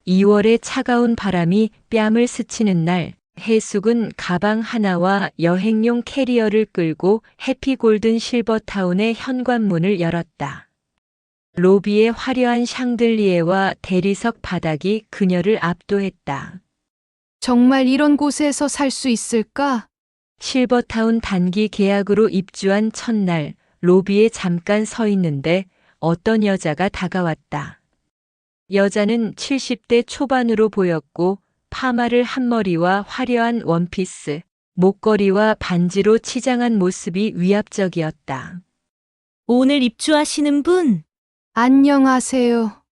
2월의 차가운 바람이 뺨을 스치는 날, 해숙은 가방 하나와 여행용 캐리어를 끌고 해피골든 실버타운의 현관문을 열었다. 로비의 화려한 샹들리에와 대리석 바닥이 그녀를 압도했다. 정말 이런 곳에서 살 수 있을까? 실버타운 단기 계약으로 입주한 첫날, 로비에 잠깐 서 있는데 어떤 여자가 다가왔다. 여자는 70대 초반으로 보였고 파마를 한 머리와 화려한 원피스, 목걸이와 반지로 치장한 모습이 위압적이었다. 오늘 입주하시는 분, 안녕하세요.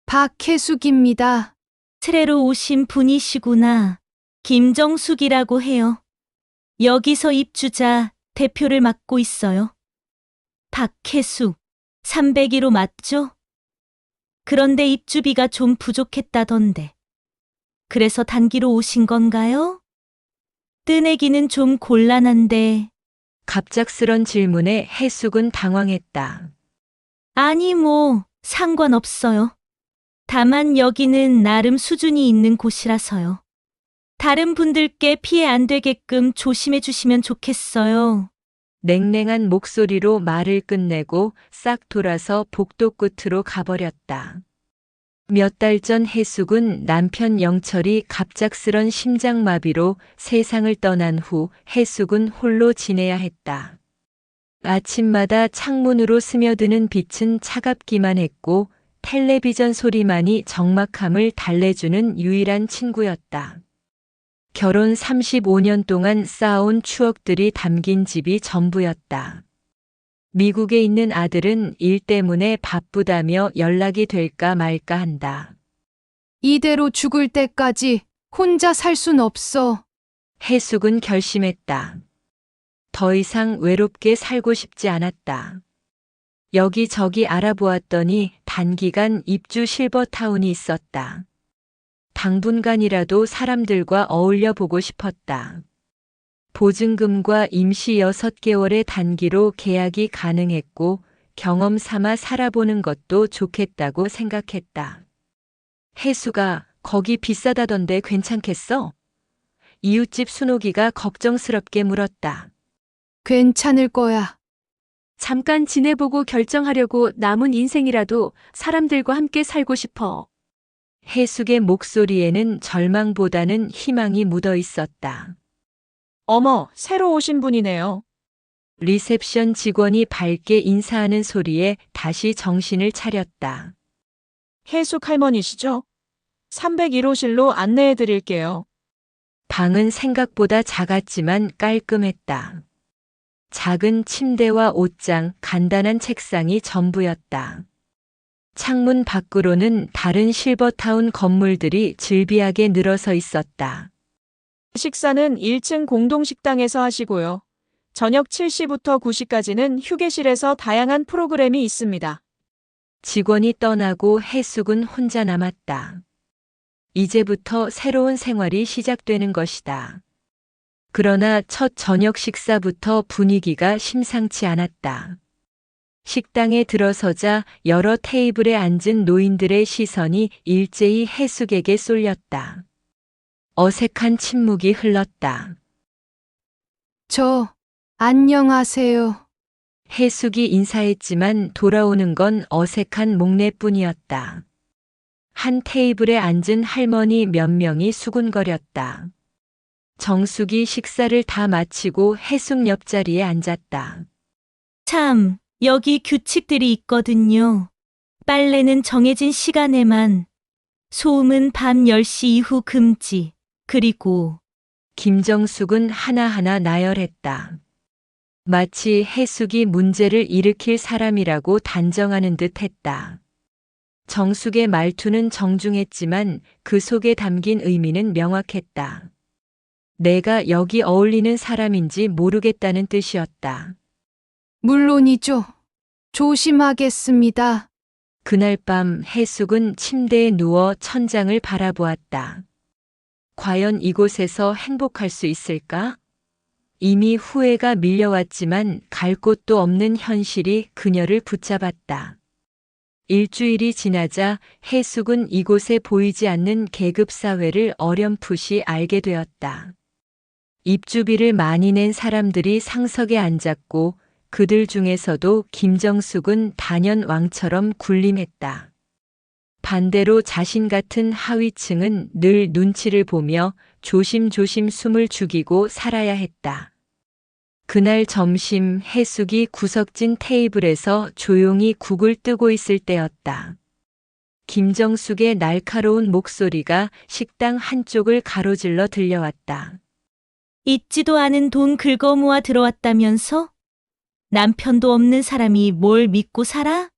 박혜숙입니다. 새로 오신 분이시구나. 김정숙이라고 해요. 여기서 입주자 대표를 맡고 있어요. 박혜숙, 301호 맞죠? 그런데 입주비가 좀 부족했다던데. 그래서 단기로 오신 건가요? 뜨내기는 좀 곤란한데. 갑작스런 질문에 해숙은 당황했다. 아니 상관없어요. 다만 여기는 나름 수준이 있는 곳이라서요. 다른 분들께 피해 안 되게끔 조심해 주시면 좋겠어요. 냉랭한 목소리로 말을 끝내고 싹 돌아서 복도 끝으로 가버렸다. 몇 달 전 해숙은 남편 영철이 갑작스런 심장마비로 세상을 떠난 후 해숙은 홀로 지내야 했다. 아침마다 창문으로 스며드는 빛은 차갑기만 했고 텔레비전 소리만이 적막함을 달래주는 유일한 친구였다. 결혼 35년 동안 쌓아온 추억들이 담긴 집이 전부였다. 미국에 있는 아들은 일 때문에 바쁘다며 연락이 될까 말까 한다. 이대로 죽을 때까지 혼자 살 순 없어. 해숙은 결심했다. 더 이상 외롭게 살고 싶지 않았다. 여기저기 알아보았더니 단기간 입주 실버타운이 있었다. 당분간이라도 사람들과 어울려 보고 싶었다. 보증금과 임시 6개월의 단기로 계약이 가능했고 경험 삼아 살아보는 것도 좋겠다고 생각했다. 해수가 거기 비싸다던데 괜찮겠어? 이웃집 순옥이가 걱정스럽게 물었다. 괜찮을 거야. 잠깐 지내보고 결정하려고 남은 인생이라도 사람들과 함께 살고 싶어. 해숙의 목소리에는 절망보다는 희망이 묻어 있었다. 어머, 새로 오신 분이네요. 리셉션 직원이 밝게 인사하는 소리에 다시 정신을 차렸다. 해숙 할머니시죠? 301호실로 안내해 드릴게요. 방은 생각보다 작았지만 깔끔했다. 작은 침대와 옷장, 간단한 책상이 전부였다. 창문 밖으로는 다른 실버타운 건물들이 즐비하게 늘어서 있었다. 식사는 1층 공동식당에서 하시고요. 저녁 7시부터 9시까지는 휴게실에서 다양한 프로그램이 있습니다. 직원이 떠나고 해숙은 혼자 남았다. 이제부터 새로운 생활이 시작되는 것이다. 그러나 첫 저녁 식사부터 분위기가 심상치 않았다. 식당에 들어서자 여러 테이블에 앉은 노인들의 시선이 일제히 해숙에게 쏠렸다. 어색한 침묵이 흘렀다. 안녕하세요. 해숙이 인사했지만 돌아오는 건 어색한 목례뿐이었다. 한 테이블에 앉은 할머니 몇 명이 수군거렸다. 정숙이 식사를 다 마치고 해숙 옆자리에 앉았다. 참, 여기 규칙들이 있거든요. 빨래는 정해진 시간에만, 소음은 밤 10시 이후 금지, 그리고 김정숙은 하나하나 나열했다. 마치 해숙이 문제를 일으킬 사람이라고 단정하는 듯 했다. 정숙의 말투는 정중했지만 그 속에 담긴 의미는 명확했다. 내가 여기 어울리는 사람인지 모르겠다는 뜻이었다. 물론이죠. 조심하겠습니다. 그날 밤 해숙은 침대에 누워 천장을 바라보았다. 과연 이곳에서 행복할 수 있을까? 이미 후회가 밀려왔지만 갈 곳도 없는 현실이 그녀를 붙잡았다. 일주일이 지나자 해숙은 이곳에 보이지 않는 계급사회를 어렴풋이 알게 되었다. 입주비를 많이 낸 사람들이 상석에 앉았고 그들 중에서도 김정숙은 단연 왕처럼 군림했다. 반대로 자신 같은 하위층은 늘 눈치를 보며 조심조심 숨을 죽이고 살아야 했다. 그날 점심 해숙이 구석진 테이블에서 조용히 국을 뜨고 있을 때였다. 김정숙의 날카로운 목소리가 식당 한쪽을 가로질러 들려왔다. 있지도 않은 돈 긁어 모아 들어왔다면서? 남편도 없는 사람이 뭘 믿고 살아?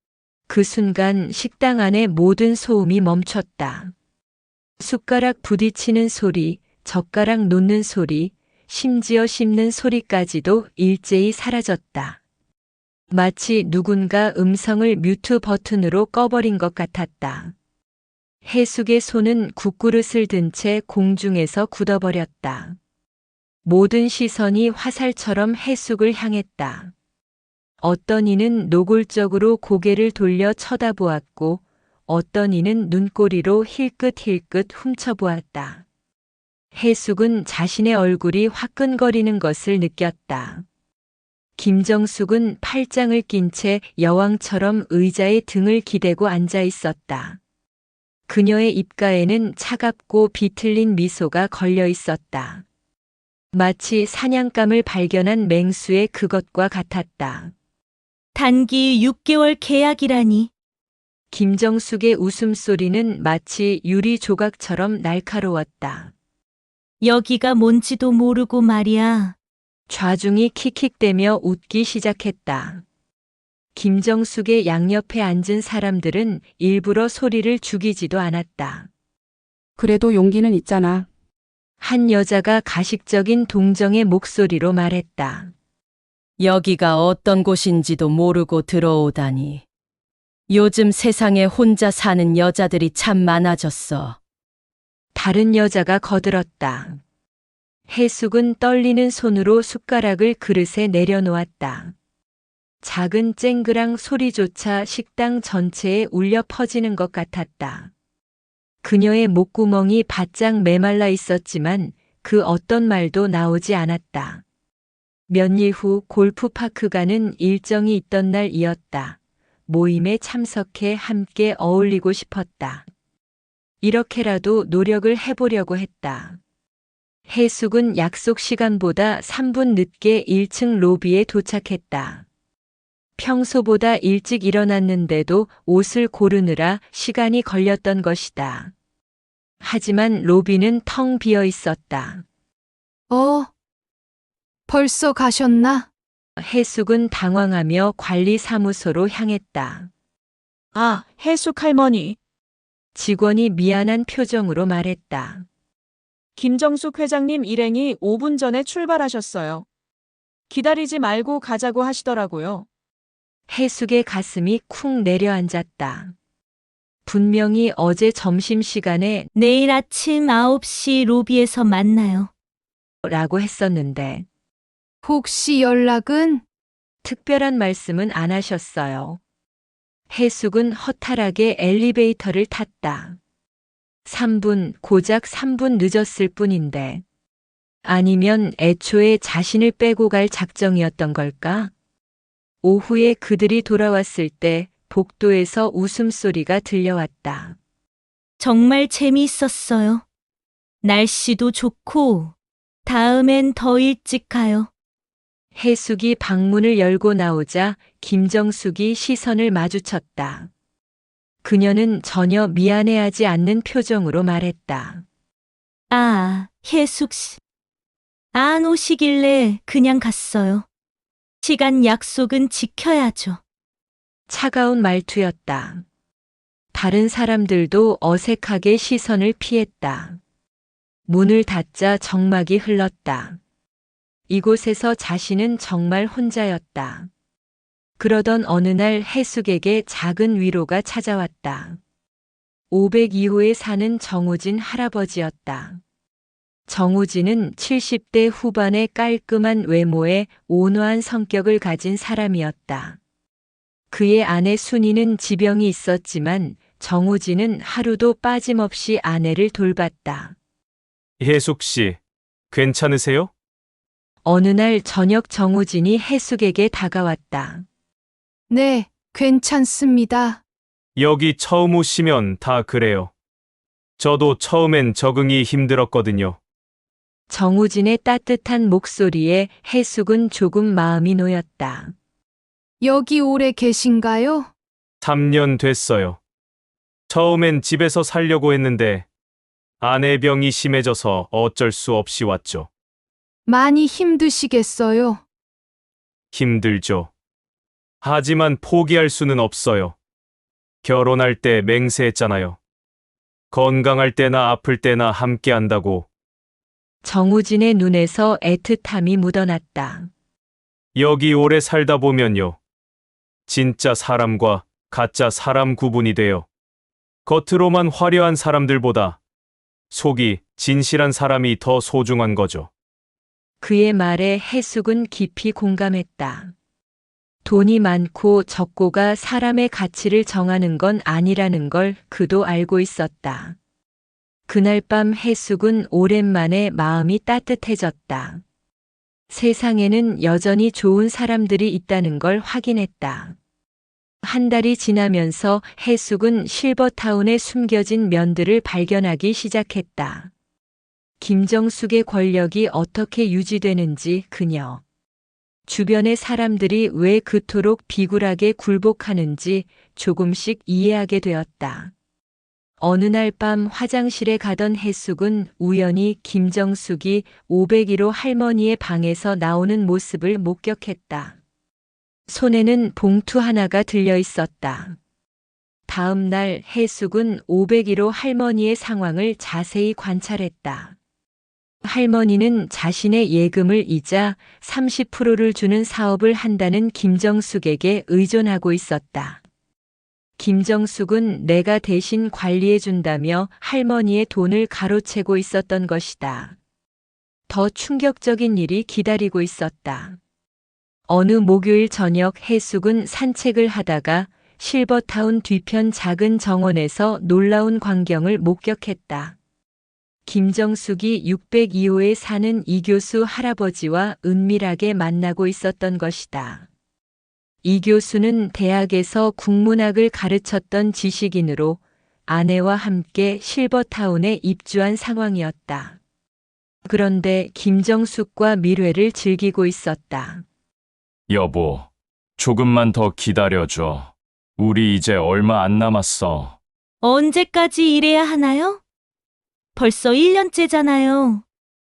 그 순간 식당 안의 모든 소음이 멈췄다. 숟가락 부딪히는 소리, 젓가락 놓는 소리, 심지어 씹는 소리까지도 일제히 사라졌다. 마치 누군가 음성을 뮤트 버튼으로 꺼버린 것 같았다. 해숙의 손은 국그릇을 든 채 공중에서 굳어버렸다. 모든 시선이 화살처럼 해숙을 향했다. 어떤 이는 노골적으로 고개를 돌려 쳐다보았고 어떤 이는 눈꼬리로 힐끗힐끗 훔쳐보았다. 해숙은 자신의 얼굴이 화끈거리는 것을 느꼈다. 김정숙은 팔짱을 낀 채 여왕처럼 의자에 등을 기대고 앉아 있었다. 그녀의 입가에는 차갑고 비틀린 미소가 걸려 있었다. 마치 사냥감을 발견한 맹수의 그것과 같았다. 단기 6개월 계약이라니. 김정숙의 웃음소리는 마치 유리 조각처럼 날카로웠다. 여기가 뭔지도 모르고 말이야. 좌중이 킥킥대며 웃기 시작했다. 김정숙의 양옆에 앉은 사람들은 일부러 소리를 죽이지도 않았다. 그래도 용기는 있잖아. 한 여자가 가식적인 동정의 목소리로 말했다. 여기가 어떤 곳인지도 모르고 들어오다니. 요즘 세상에 혼자 사는 여자들이 참 많아졌어. 다른 여자가 거들었다. 해숙은 떨리는 손으로 숟가락을 그릇에 내려놓았다. 작은 쨍그랑 소리조차 식당 전체에 울려 퍼지는 것 같았다. 그녀의 목구멍이 바짝 메말라 있었지만 그 어떤 말도 나오지 않았다. 몇 일 후 골프파크 가는 일정이 있던 날이었다. 모임에 참석해 함께 어울리고 싶었다. 이렇게라도 노력을 해보려고 했다. 해숙은 약속 시간보다 3분 늦게 1층 로비에 도착했다. 평소보다 일찍 일어났는데도 옷을 고르느라 시간이 걸렸던 것이다. 하지만 로비는 텅 비어 있었다. 벌써 가셨나? 해숙은 당황하며 관리사무소로 향했다. 아, 해숙 할머니. 직원이 미안한 표정으로 말했다. 김정숙 회장님 일행이 5분 전에 출발하셨어요. 기다리지 말고 가자고 하시더라고요. 해숙의 가슴이 쿵 내려앉았다. 분명히 어제 점심시간에 내일 아침 9시 로비에서 만나요. 라고 했었는데 혹시 연락은? 특별한 말씀은 안 하셨어요. 해숙은 허탈하게 엘리베이터를 탔다. 3분, 고작 3분 늦었을 뿐인데. 아니면 애초에 자신을 빼고 갈 작정이었던 걸까? 오후에 그들이 돌아왔을 때 복도에서 웃음소리가 들려왔다. 정말 재미있었어요. 날씨도 좋고, 다음엔 더 일찍 가요. 해숙이 방문을 열고 나오자 김정숙이 시선을 마주쳤다. 그녀는 전혀 미안해하지 않는 표정으로 말했다. 아, 혜숙 씨. 안 오시길래 그냥 갔어요. 시간 약속은 지켜야죠. 차가운 말투였다. 다른 사람들도 어색하게 시선을 피했다. 문을 닫자 정막이 흘렀다. 이곳에서 자신은 정말 혼자였다. 그러던 어느 날 해숙에게 작은 위로가 찾아왔다. 502호에 사는 정우진 할아버지였다. 정우진은 70대 후반의 깔끔한 외모에 온화한 성격을 가진 사람이었다. 그의 아내 순이는 지병이 있었지만 정우진은 하루도 빠짐없이 아내를 돌봤다. 혜숙 씨, 괜찮으세요? 어느 날 저녁 정우진이 혜숙에게 다가왔다. 네, 괜찮습니다. 여기 처음 오시면 다 그래요. 저도 처음엔 적응이 힘들었거든요. 정우진의 따뜻한 목소리에 혜숙은 조금 마음이 놓였다. 여기 오래 계신가요? 3년 됐어요. 처음엔 집에서 살려고 했는데 아내 병이 심해져서 어쩔 수 없이 왔죠. 많이 힘드시겠어요? 힘들죠. 하지만 포기할 수는 없어요. 결혼할 때 맹세했잖아요. 건강할 때나 아플 때나 함께 한다고. 정우진의 눈에서 애틋함이 묻어났다. 여기 오래 살다 보면요. 진짜 사람과 가짜 사람 구분이 돼요. 겉으로만 화려한 사람들보다 속이 진실한 사람이 더 소중한 거죠. 그의 말에 혜숙은 깊이 공감했다. 돈이 많고 적고가 사람의 가치를 정하는 건 아니라는 걸 그도 알고 있었다. 그날 밤 혜숙은 오랜만에 마음이 따뜻해졌다. 세상에는 여전히 좋은 사람들이 있다는 걸 확인했다. 한 달이 지나면서 혜숙은 실버타운에 숨겨진 면들을 발견하기 시작했다. 김정숙의 권력이 어떻게 유지되는지 그녀. 주변의 사람들이 왜 그토록 비굴하게 굴복하는지 조금씩 이해하게 되었다. 어느 날 밤 화장실에 가던 혜숙은 우연히 김정숙이 501호 할머니의 방에서 나오는 모습을 목격했다. 손에는 봉투 하나가 들려 있었다. 다음 날 혜숙은 501호 할머니의 상황을 자세히 관찰했다. 할머니는 자신의 예금을 이자 30%를 주는 사업을 한다는 김정숙에게 의존하고 있었다. 김정숙은 내가 대신 관리해준다며 할머니의 돈을 가로채고 있었던 것이다. 더 충격적인 일이 기다리고 있었다. 어느 목요일 저녁 혜숙은 산책을 하다가 실버타운 뒤편 작은 정원에서 놀라운 광경을 목격했다. 김정숙이 602호에 사는 이 교수 할아버지와 은밀하게 만나고 있었던 것이다. 이 교수는 대학에서 국문학을 가르쳤던 지식인으로 아내와 함께 실버타운에 입주한 상황이었다. 그런데 김정숙과 밀회를 즐기고 있었다. 여보, 조금만 더 기다려줘. 우리 이제 얼마 안 남았어. 언제까지 일해야 하나요? 벌써 1년째잖아요.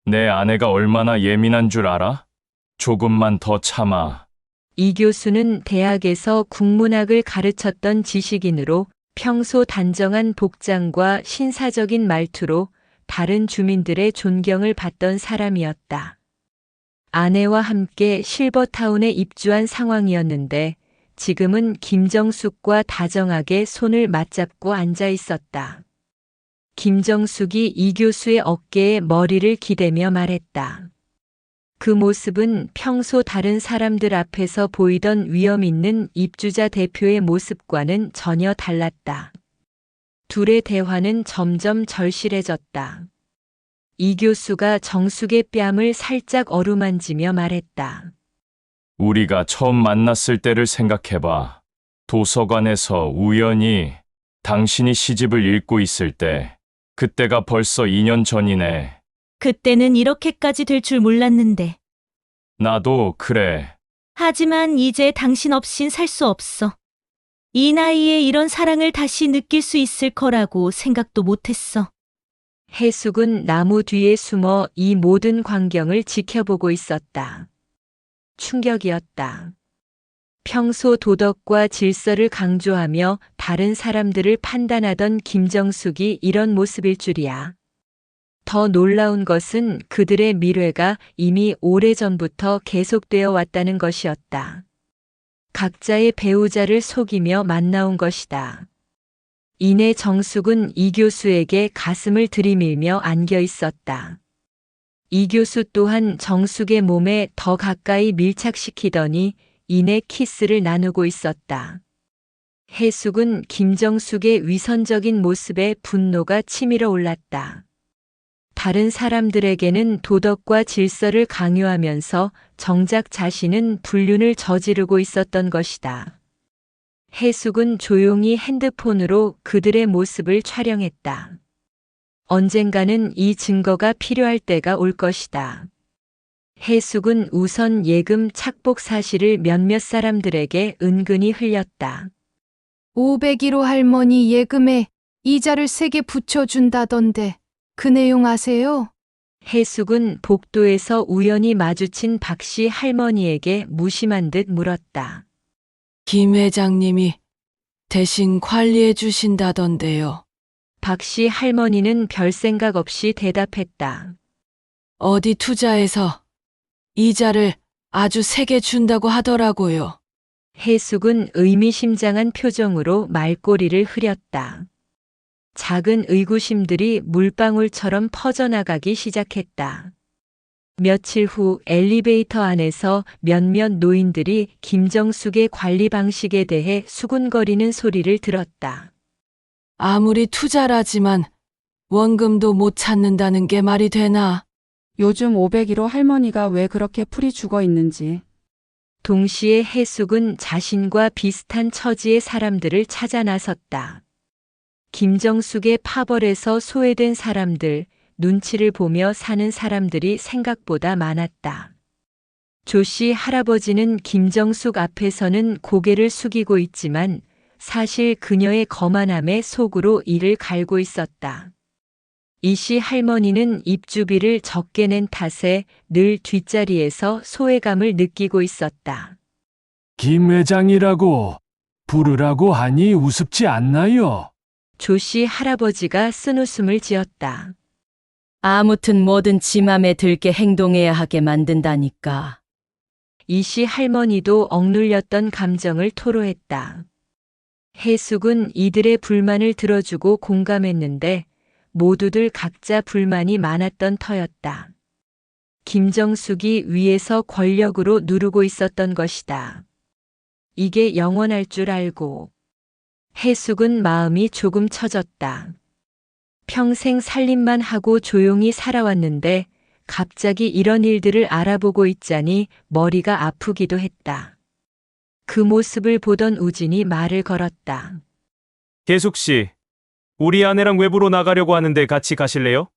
내 아내가 얼마나 예민한 줄 알아? 조금만 더 참아. 이 교수는 대학에서 국문학을 가르쳤던 지식인으로 평소 단정한 복장과 신사적인 말투로 다른 주민들의 존경을 받던 사람이었다. 아내와 함께 실버타운에 입주한 상황이었는데 지금은 김정숙과 다정하게 손을 맞잡고 앉아 있었다. 김정숙이 이 교수의 어깨에 머리를 기대며 말했다. 그 모습은 평소 다른 사람들 앞에서 보이던 위험 있는 입주자 대표의 모습과는 전혀 달랐다. 둘의 대화는 점점 절실해졌다. 이 교수가 정숙의 뺨을 살짝 어루만지며 말했다. 우리가 처음 만났을 때를 생각해봐. 도서관에서 우연히 당신이 시집을 읽고 있을 때, 그때가 벌써 2년 전이네. 그때는 이렇게까지 될 줄 몰랐는데. 나도 그래. 하지만 이제 당신 없인 살 수 없어. 이 나이에 이런 사랑을 다시 느낄 수 있을 거라고 생각도 못했어. 혜숙은 나무 뒤에 숨어 이 모든 광경을 지켜보고 있었다. 충격이었다. 평소 도덕과 질서를 강조하며 다른 사람들을 판단하던 김정숙이 이런 모습일 줄이야. 더 놀라운 것은 그들의 밀회가 이미 오래전부터 계속되어 왔다는 것이었다. 각자의 배우자를 속이며 만나온 것이다. 이내 정숙은 이 교수에게 가슴을 들이밀며 안겨 있었다. 이 교수 또한 정숙의 몸에 더 가까이 밀착시키더니 이내 키스를 나누고 있었다. 해숙은 김정숙의 위선적인 모습에 분노가 치밀어 올랐다. 다른 사람들에게는 도덕과 질서를 강요하면서 정작 자신은 불륜을 저지르고 있었던 것이다. 해숙은 조용히 핸드폰으로 그들의 모습을 촬영했다. 언젠가는 이 증거가 필요할 때가 올 것이다. 해숙은 우선 예금 착복 사실을 몇몇 사람들에게 은근히 흘렸다. 501호 할머니 예금에 이자를 3개 붙여준다던데 그 내용 아세요? 해숙은 복도에서 우연히 마주친 박씨 할머니에게 무심한 듯 물었다. 김 회장님이 대신 관리해 주신다던데요. 박씨 할머니는 별 생각 없이 대답했다. 어디 투자해서 이자를 아주 세게 준다고 하더라고요. 해숙은 의미심장한 표정으로 말꼬리를 흐렸다. 작은 의구심들이 물방울처럼 퍼져나가기 시작했다. 며칠 후 엘리베이터 안에서 몇몇 노인들이 김정숙의 관리 방식에 대해 수군거리는 소리를 들었다. 아무리 투자라지만 원금도 못 찾는다는 게 말이 되나? 요즘 501호 할머니가 왜 그렇게 풀이 죽어 있는지. 동시에 해숙은 자신과 비슷한 처지의 사람들을 찾아 나섰다. 김정숙의 파벌에서 소외된 사람들, 눈치를 보며 사는 사람들이 생각보다 많았다. 조씨 할아버지는 김정숙 앞에서는 고개를 숙이고 있지만 사실 그녀의 거만함에 속으로 이를 갈고 있었다. 이씨 할머니는 입주비를 적게 낸 탓에 늘 뒷자리에서 소외감을 느끼고 있었다. 김 회장이라고 부르라고 하니 우습지 않나요? 조씨 할아버지가 쓴웃음을 지었다. 아무튼 뭐든 지 맘에 들게 행동해야 하게 만든다니까. 이씨 할머니도 억눌렸던 감정을 토로했다. 해숙은 이들의 불만을 들어주고 공감했는데 모두들 각자 불만이 많았던 터였다. 김정숙이 위에서 권력으로 누르고 있었던 것이다. 이게 영원할 줄 알고. 해숙은 마음이 조금 처졌다. 평생 살림만 하고 조용히 살아왔는데 갑자기 이런 일들을 알아보고 있자니 머리가 아프기도 했다. 그 모습을 보던 우진이 말을 걸었다. 계숙 씨, 우리 아내랑 외부로 나가려고 하는데 같이 가실래요?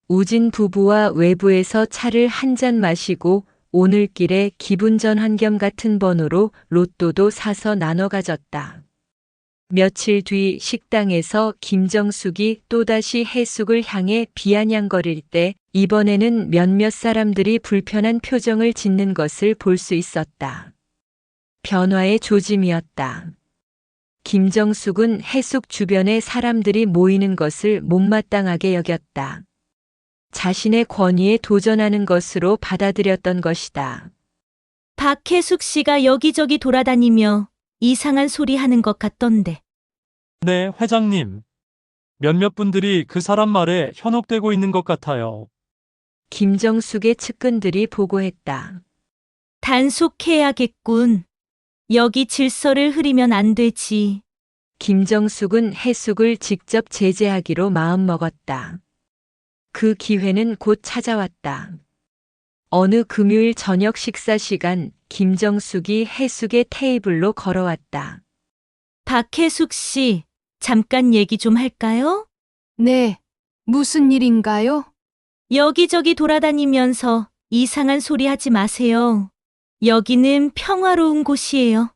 우진 부부와 외부에서 차를 한 잔 마시고 오늘길에 기분 전환 겸 같은 번호로 로또도 사서 나눠 가졌다. 며칠 뒤 식당에서 김정숙이 또다시 해숙을 향해 비아냥거릴 때 이번에는 몇몇 사람들이 불편한 표정을 짓는 것을 볼 수 있었다. 변화의 조짐이었다. 김정숙은 해숙 주변에 사람들이 모이는 것을 못마땅하게 여겼다. 자신의 권위에 도전하는 것으로 받아들였던 것이다. 박해숙 씨가 여기저기 돌아다니며 이상한 소리 하는 것 같던데. 네, 회장님. 몇몇 분들이 그 사람 말에 현혹되고 있는 것 같아요. 김정숙의 측근들이 보고했다. 단속해야겠군. 여기 질서를 흐리면 안 되지. 김정숙은 해숙을 직접 제재하기로 마음먹었다. 그 기회는 곧 찾아왔다. 어느 금요일 저녁 식사 시간 김정숙이 해숙의 테이블로 걸어왔다. 박해숙 씨, 잠깐 얘기 좀 할까요? 네, 무슨 일인가요? 여기저기 돌아다니면서 이상한 소리 하지 마세요. 여기는 평화로운 곳이에요.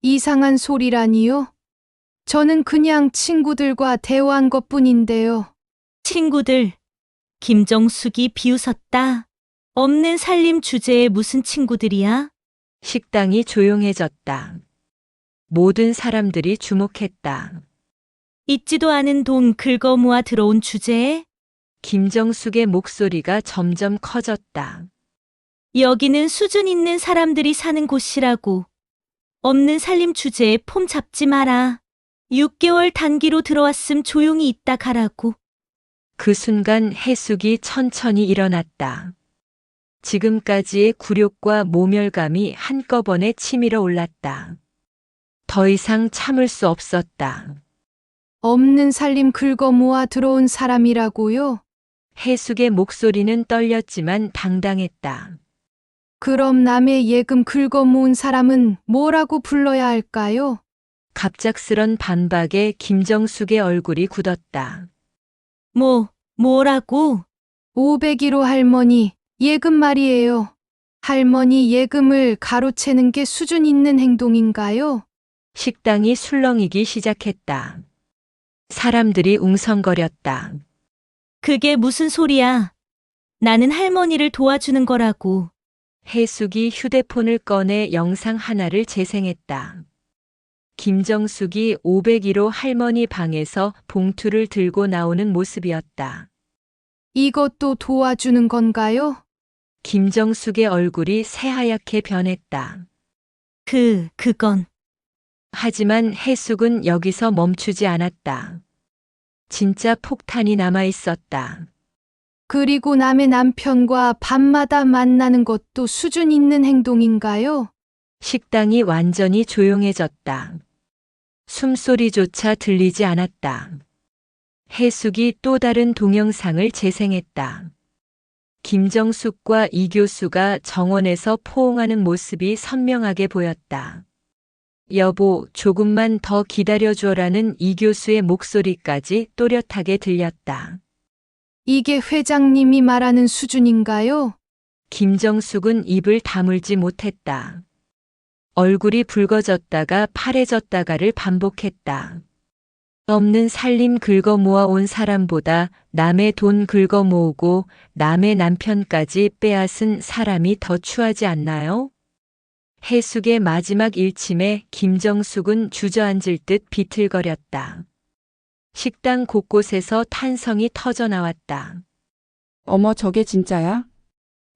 이상한 소리라니요? 저는 그냥 친구들과 대화한 것뿐인데요. 친구들, 김정숙이 비웃었다. 없는 살림 주제에 무슨 친구들이야? 식당이 조용해졌다. 모든 사람들이 주목했다. 있지도 않은 돈 긁어 모아 들어온 주제에? 김정숙의 목소리가 점점 커졌다. 여기는 수준 있는 사람들이 사는 곳이라고. 없는 살림 주제에 폼 잡지 마라. 6개월 단기로 들어왔음 조용히 있다 가라고. 그 순간 해숙이 천천히 일어났다. 지금까지의 굴욕과 모멸감이 한꺼번에 치밀어 올랐다. 더 이상 참을 수 없었다. 없는 살림 긁어 모아 들어온 사람이라고요? 해숙의 목소리는 떨렸지만 당당했다. 그럼 남의 예금 긁어 모은 사람은 뭐라고 불러야 할까요? 갑작스런 반박에 김정숙의 얼굴이 굳었다. 뭐라고? 501호 할머니, 예금 말이에요. 할머니 예금을 가로채는 게 수준 있는 행동인가요? 식당이 술렁이기 시작했다. 사람들이 웅성거렸다. 그게 무슨 소리야? 나는 할머니를 도와주는 거라고. 해숙이 휴대폰을 꺼내 영상 하나를 재생했다. 김정숙이 501호 할머니 방에서 봉투를 들고 나오는 모습이었다. 이것도 도와주는 건가요? 김정숙의 얼굴이 새하얗게 변했다. 그건. 하지만 해숙은 여기서 멈추지 않았다. 진짜 폭탄이 남아 있었다. 그리고 남의 남편과 밤마다 만나는 것도 수준 있는 행동인가요? 식당이 완전히 조용해졌다. 숨소리조차 들리지 않았다. 해숙이 또 다른 동영상을 재생했다. 김정숙과 이 교수가 정원에서 포옹하는 모습이 선명하게 보였다. 여보, 조금만 더 기다려줘라는 이 교수의 목소리까지 또렷하게 들렸다. 이게 회장님이 말하는 수준인가요? 김정숙은 입을 다물지 못했다. 얼굴이 붉어졌다가 파래졌다가를 반복했다. 없는 살림 긁어 모아 온 사람보다 남의 돈 긁어 모으고 남의 남편까지 빼앗은 사람이 더 추하지 않나요? 해숙의 마지막 일침에 김정숙은 주저앉을 듯 비틀거렸다. 식당 곳곳에서 탄성이 터져 나왔다. 어머, 저게 진짜야?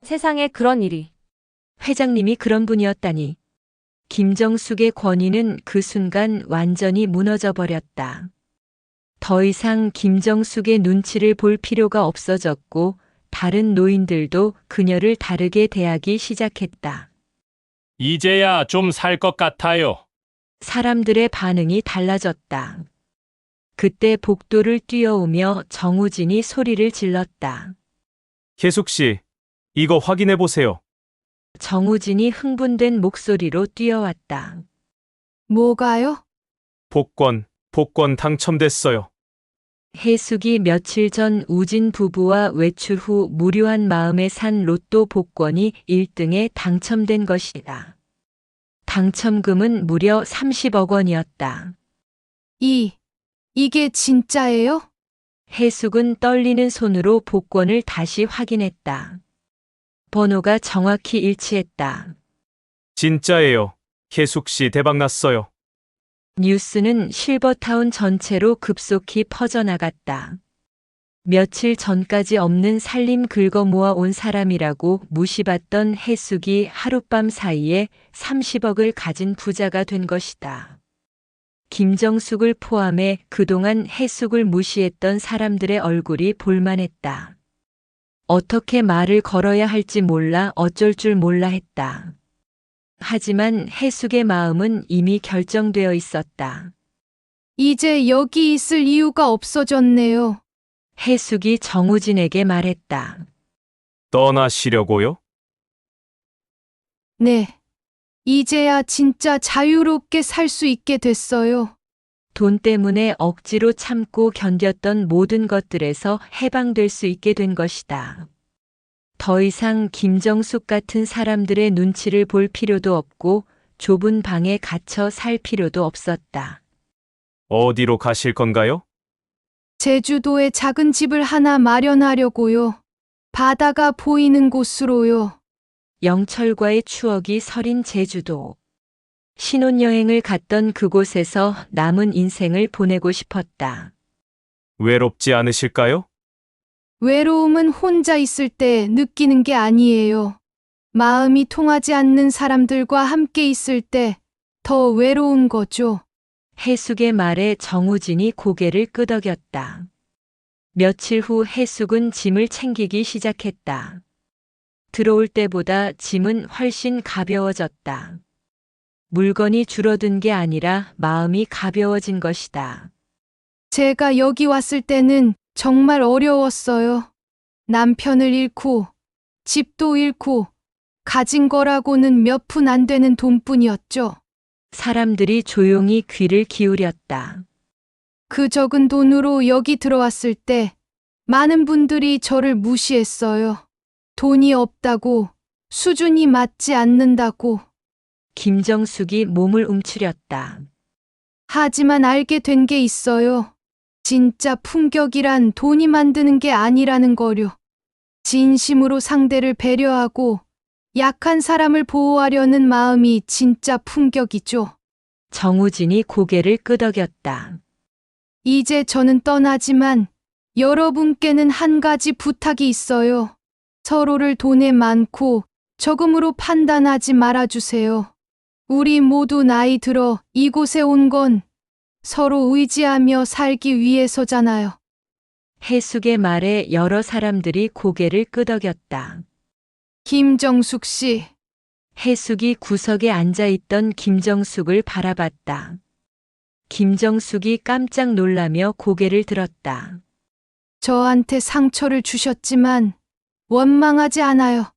세상에 그런 일이. 회장님이 그런 분이었다니. 김정숙의 권위는 그 순간 완전히 무너져 버렸다. 더 이상 김정숙의 눈치를 볼 필요가 없어졌고 다른 노인들도 그녀를 다르게 대하기 시작했다. 이제야 좀 살 것 같아요. 사람들의 반응이 달라졌다. 그때 복도를 뛰어오며 정우진이 소리를 질렀다. 해숙 씨, 이거 확인해 보세요. 정우진이 흥분된 목소리로 뛰어왔다. 뭐가요? 복권 당첨됐어요. 해숙이 며칠 전 우진 부부와 외출 후 무료한 마음에 산 로또 복권이 1등에 당첨된 것이다. 당첨금은 무려 30억 원이었다. 이게 진짜예요? 해숙은 떨리는 손으로 복권을 다시 확인했다. 번호가 정확히 일치했다. 진짜예요. 해숙 씨 대박 났어요. 뉴스는 실버타운 전체로 급속히 퍼져나갔다. 며칠 전까지 없는 살림 긁어 모아 온 사람이라고 무시받던 해숙이 하룻밤 사이에 30억을 가진 부자가 된 것이다. 김정숙을 포함해 그동안 해숙을 무시했던 사람들의 얼굴이 볼만했다. 어떻게 말을 걸어야 할지 몰라 어쩔 줄 몰라 했다. 하지만 해숙의 마음은 이미 결정되어 있었다. 이제 여기 있을 이유가 없어졌네요. 해숙이 정우진에게 말했다. 떠나시려고요? 네. 이제야 진짜 자유롭게 살 수 있게 됐어요. 돈 때문에 억지로 참고 견뎠던 모든 것들에서 해방될 수 있게 된 것이다. 더 이상 김정숙 같은 사람들의 눈치를 볼 필요도 없고 좁은 방에 갇혀 살 필요도 없었다. 어디로 가실 건가요? 제주도에 작은 집을 하나 마련하려고요. 바다가 보이는 곳으로요. 영철과의 추억이 서린 제주도. 신혼여행을 갔던 그곳에서 남은 인생을 보내고 싶었다. 외롭지 않으실까요? 외로움은 혼자 있을 때 느끼는 게 아니에요. 마음이 통하지 않는 사람들과 함께 있을 때 더 외로운 거죠. 해숙의 말에 정우진이 고개를 끄덕였다. 며칠 후 해숙은 짐을 챙기기 시작했다. 들어올 때보다 짐은 훨씬 가벼워졌다. 물건이 줄어든 게 아니라 마음이 가벼워진 것이다. 제가 여기 왔을 때는 정말 어려웠어요. 남편을 잃고, 집도 잃고, 가진 거라고는 몇 푼 안 되는 돈뿐이었죠. 사람들이 조용히 귀를 기울였다. 그 적은 돈으로 여기 들어왔을 때 많은 분들이 저를 무시했어요. 돈이 없다고, 수준이 맞지 않는다고. 김정숙이 몸을 움츠렸다. 하지만 알게 된 게 있어요. 진짜 품격이란 돈이 만드는 게 아니라는 거요. 진심으로 상대를 배려하고 약한 사람을 보호하려는 마음이 진짜 품격이죠. 정우진이 고개를 끄덕였다. 이제 저는 떠나지만 여러분께는 한 가지 부탁이 있어요. 서로를 돈에 많고 적음으로 판단하지 말아주세요. 우리 모두 나이 들어 이곳에 온 건 서로 의지하며 살기 위해서잖아요. 해숙의 말에 여러 사람들이 고개를 끄덕였다. 김정숙 씨, 해숙이 구석에 앉아있던 김정숙을 바라봤다. 김정숙이 깜짝 놀라며 고개를 들었다. 저한테 상처를 주셨지만 원망하지 않아요.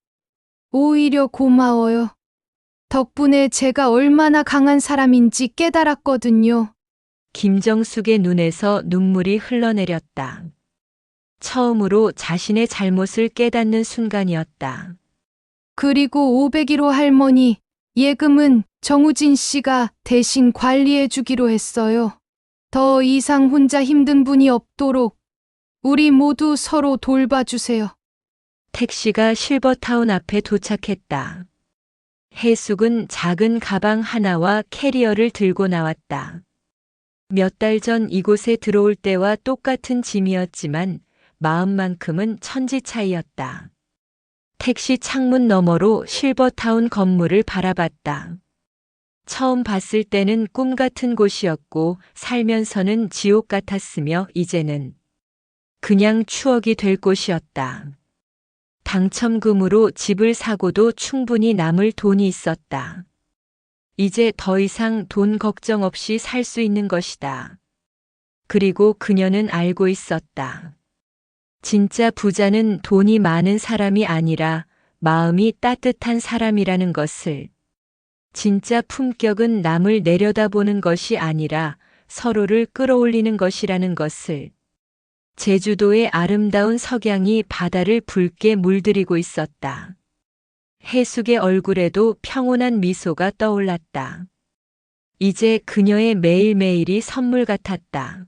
오히려 고마워요. 덕분에 제가 얼마나 강한 사람인지 깨달았거든요. 김정숙의 눈에서 눈물이 흘러내렸다. 처음으로 자신의 잘못을 깨닫는 순간이었다. 그리고 501호 할머니 예금은 정우진 씨가 대신 관리해 주기로 했어요. 더 이상 혼자 힘든 분이 없도록 우리 모두 서로 돌봐주세요. 택시가 실버타운 앞에 도착했다. 해숙은 작은 가방 하나와 캐리어를 들고 나왔다. 몇 달 전 이곳에 들어올 때와 똑같은 짐이었지만 마음만큼은 천지 차이였다. 택시 창문 너머로 실버타운 건물을 바라봤다. 처음 봤을 때는 꿈 같은 곳이었고 살면서는 지옥 같았으며 이제는 그냥 추억이 될 곳이었다. 당첨금으로 집을 사고도 충분히 남을 돈이 있었다. 이제 더 이상 돈 걱정 없이 살 수 있는 것이다. 그리고 그녀는 알고 있었다. 진짜 부자는 돈이 많은 사람이 아니라 마음이 따뜻한 사람이라는 것을. 진짜 품격은 남을 내려다보는 것이 아니라 서로를 끌어올리는 것이라는 것을. 제주도의 아름다운 석양이 바다를 붉게 물들이고 있었다. 해숙의 얼굴에도 평온한 미소가 떠올랐다. 이제 그녀의 매일매일이 선물 같았다.